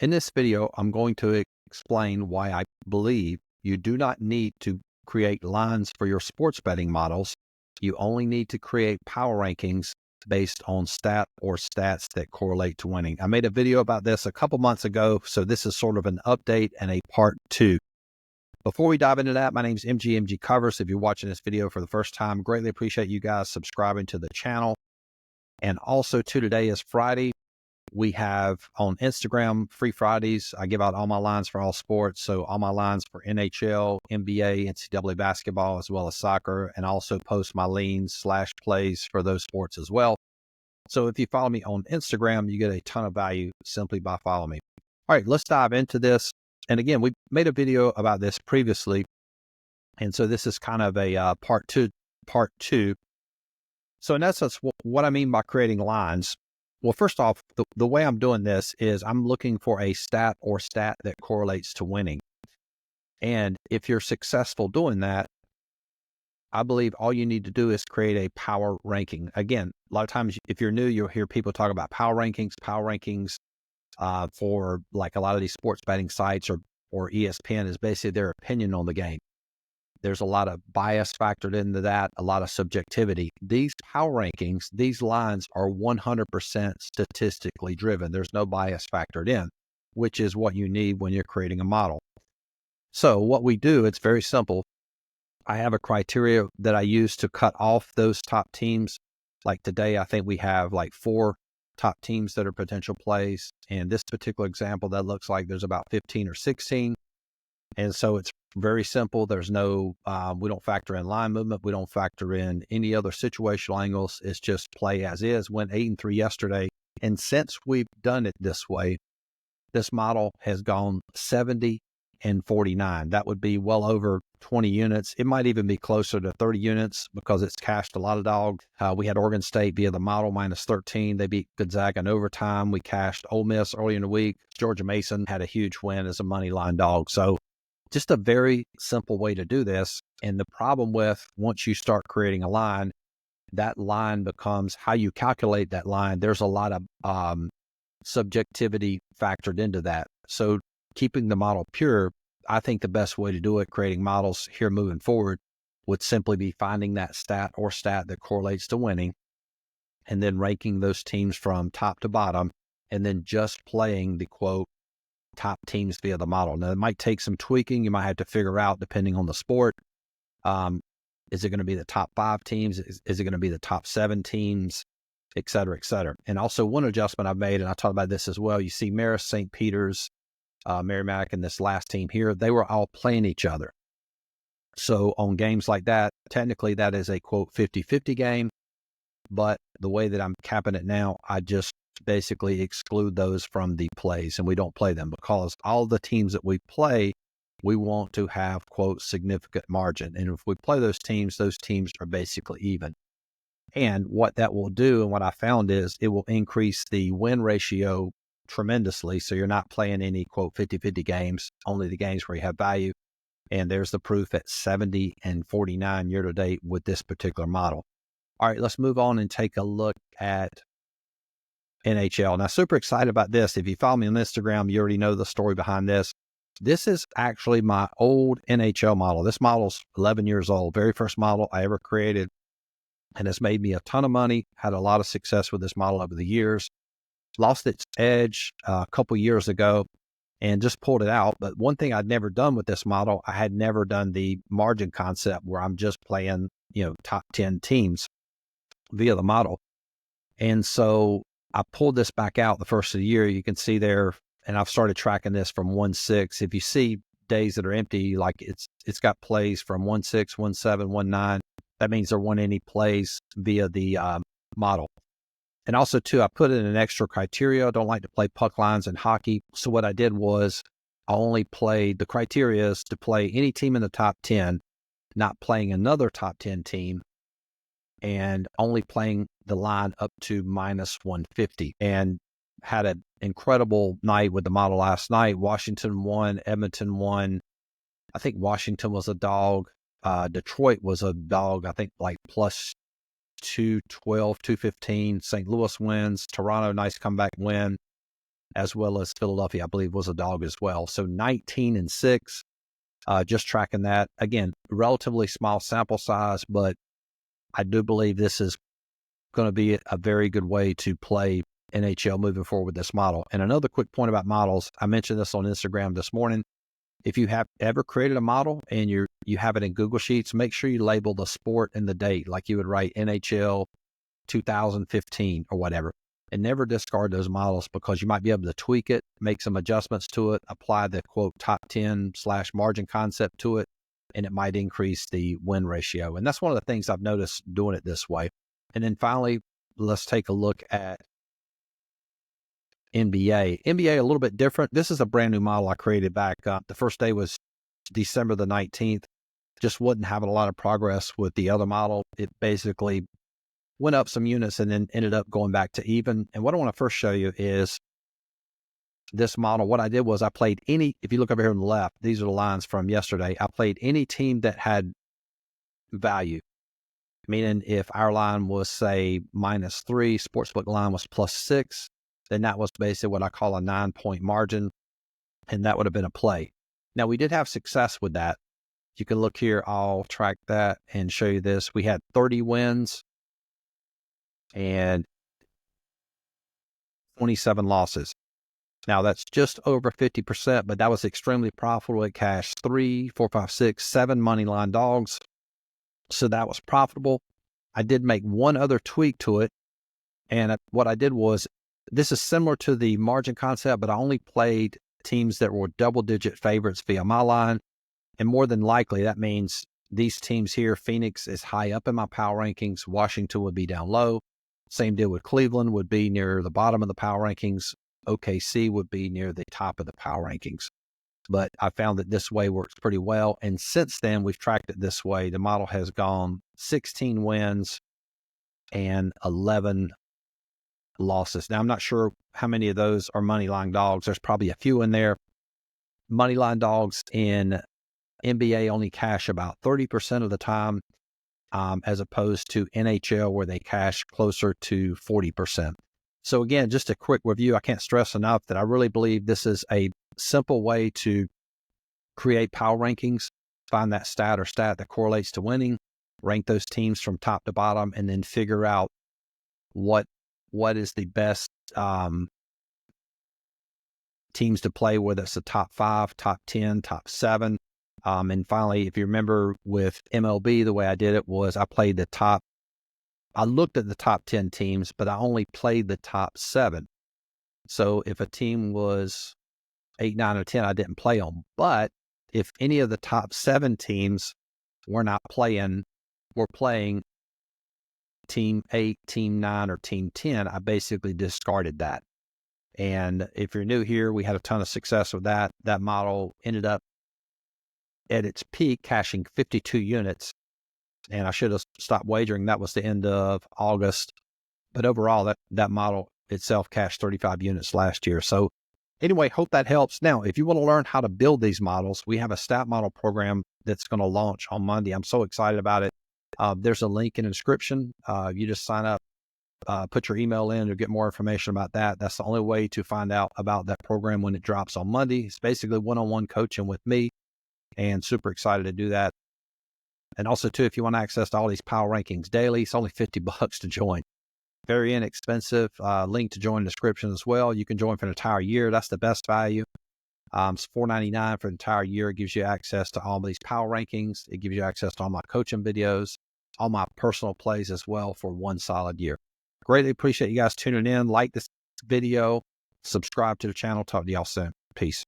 In this video, I'm going to explain why I believe you do not need to create lines for your sports betting models. You only need to create power rankings based on stats that correlate to winning. I made a video about this a couple months ago, so this is sort of an update and a part 2. Before we dive into that, my name is MG Covers. If you're watching this video for the first time, greatly appreciate you guys subscribing to the channel. And also, today is Friday. We have on Instagram Free Fridays. I give out all my lines for all sports. So all my lines for NHL, NBA, NCAA basketball, as well as soccer, and also post my leans/plays for those sports as well. So if you follow me on Instagram, you get a ton of value simply by following me. All right, let's dive into this. And again, we made a video about this previously. And so this is kind of a part two. So in essence, what I mean by creating lines, well, first off, the way I'm doing this is I'm looking for a stat that correlates to winning. And if you're successful doing that, I believe all you need to do is create a power ranking. Again, a lot of times if you're new, you'll hear people talk about power rankings for like a lot of these sports betting sites or ESPN is basically their opinion on the game. There's a lot of bias factored into that, a lot of subjectivity. These power rankings, these lines are 100% statistically driven. There's no bias factored in, which is what you need when you're creating a model. So what we do, it's very simple. I have a criteria that I use to cut off those top teams. Like today, I think we have like 4 top teams that are potential plays. And this particular example, that looks like there's about 15 or 16. And so it's very simple. There's no, we don't factor in line movement. We don't factor in any other situational angles. It's just play as is. Went 8-3 yesterday. And since we've done it this way, this model has gone 70-49. That would be well over 20 units. It might even be closer to 30 units because it's cashed a lot of dogs. We had Oregon State via the model -13. They beat Gonzaga in overtime. We cashed Ole Miss early in the week. Georgia Mason had a huge win as a money line dog. So just a very simple way to do this. And the problem with once you start creating a line, that line becomes how you calculate that line. There's a lot of subjectivity factored into that. So keeping the model pure, I think the best way to do it, creating models here moving forward, would simply be finding that stat that correlates to winning, and then ranking those teams from top to bottom, and then just playing the quote top teams via the model. Now, it might take some tweaking. You might have to figure out, depending on the sport, is it going to be the top 5 teams? Is it going to be the top 7 teams, et cetera, et cetera. And also one adjustment I've made, and I talked about this as well, you see Marist, St. Peter's, Merrimack, and this last team here, they were all playing each other. So on games like that, technically that is a quote 50-50 game, but the way that I'm capping it now, I just basically exclude those from the plays and we don't play them because all the teams that we play, we want to have quote significant margin. And if we play those teams are basically even. And what that will do, and what I found is it will increase the win ratio tremendously. So you're not playing any quote 50-50 games, only the games where you have value. And there's the proof at 70-49 year to date with this particular model. All right, let's move on and take a look at NHL. Now, super excited about this. If you follow me on Instagram, you already know the story behind this. This is actually my old NHL model. This model's 11 years old. Very first model I ever created. And it's made me a ton of money. Had a lot of success with this model over the years. Lost its edge a couple years ago and just pulled it out. But one thing I'd never done with this model, I had never done the margin concept where I'm just playing, top 10 teams via the model. And so I pulled this back out the first of the year. You can see there, and I've started tracking this from 1-6. If you see days that are empty, like it's got plays from 1-6, 1-7, 1-9. That means there weren't any plays via the model. And also too, I put in an extra criteria. I don't like to play puck lines in hockey. So what I did was I only played, the criteria is to play any team in the top 10, not playing another top 10 team, and only playing the line up to -150. And had an incredible night with the model last night. Washington won, Edmonton won. I think Washington was a dog. Detroit was a dog, I think like plus 212, 215. St. Louis wins. Toronto, nice comeback win. as well as Philadelphia, I believe, was a dog as well. So 19-6, just tracking that. Again, relatively small sample size, but I do believe this is going to be a very good way to play NHL moving forward with this model. And another quick point about models, I mentioned this on Instagram this morning. If you have ever created a model and you have it in Google Sheets, make sure you label the sport and the date, like you would write NHL 2015 or whatever, and never discard those models, because you might be able to tweak it, make some adjustments to it, apply the quote top 10/margin concept to it, and it might increase the win ratio. And that's one of the things I've noticed doing it this way. And then finally, let's take a look at NBA. NBA, a little bit different. This is a brand new model I created back. The first day was December the 19th. Just wasn't having a lot of progress with the other model. It basically went up some units and then ended up going back to even. And what I want to first show you is this model. What I did was I played if you look over here on the left, these are the lines from yesterday. I played any team that had value, meaning if our line was, say, -3, sportsbook line was +6, then that was basically what I call a 9-point margin, and that would have been a play. Now, we did have success with that. You can look here. I'll track that and show you this. We had 30 wins and 27 losses. Now, that's just over 50%, but that was extremely profitable. It cashed 3, 4, 5, 6, 7 money line dogs. So that was profitable. I did make one other tweak to it. And what I did was, this is similar to the margin concept, but I only played teams that were double-digit favorites via my line. And more than likely, that means these teams here, Phoenix is high up in my power rankings. Washington would be down low. Same deal with Cleveland, would be near the bottom of the power rankings. OKC would be near the top of the power rankings. But I found that this way works pretty well. And since then, we've tracked it this way. The model has gone 16 wins and 11 losses. Now, I'm not sure how many of those are money line dogs. There's probably a few in there. Money line dogs in NBA only cash about 30% of the time, as opposed to NHL, where they cash closer to 40%. So again, just a quick review. I can't stress enough that I really believe this is a simple way to create power rankings, find that stat that correlates to winning, rank those teams from top to bottom, and then figure out what is the best teams to play, whether it's the top 5, top 10, top 7. And finally, if you remember with MLB, the way I did it was I looked at the top 10 teams, but I only played the top 7. So if a team was 8, 9, or 10, I didn't play them. But if any of the top 7 teams were playing team 8, team 9, or team 10, I basically discarded that. And if you're new here, we had a ton of success with that. That model ended up at its peak cashing 52 units. And I should have stopped wagering. That was the end of August. But overall, that model itself cashed 35 units last year. So anyway, hope that helps. Now, if you want to learn how to build these models, we have a stat model program that's going to launch on Monday. I'm so excited about it. There's a link in the description. You just sign up, put your email in to get more information about that. That's the only way to find out about that program when it drops on Monday. It's basically one-on-one coaching with me, and super excited to do that. And also, too, if you want access to all these power rankings daily, it's only $50 to join. Very inexpensive. Link to join in the description as well. You can join for an entire year. That's the best value. It's $4.99 for the entire year. It gives you access to all these power rankings. It gives you access to all my coaching videos, all my personal plays as well for one solid year. Greatly appreciate you guys tuning in. Like this video, subscribe to the channel. Talk to y'all soon. Peace.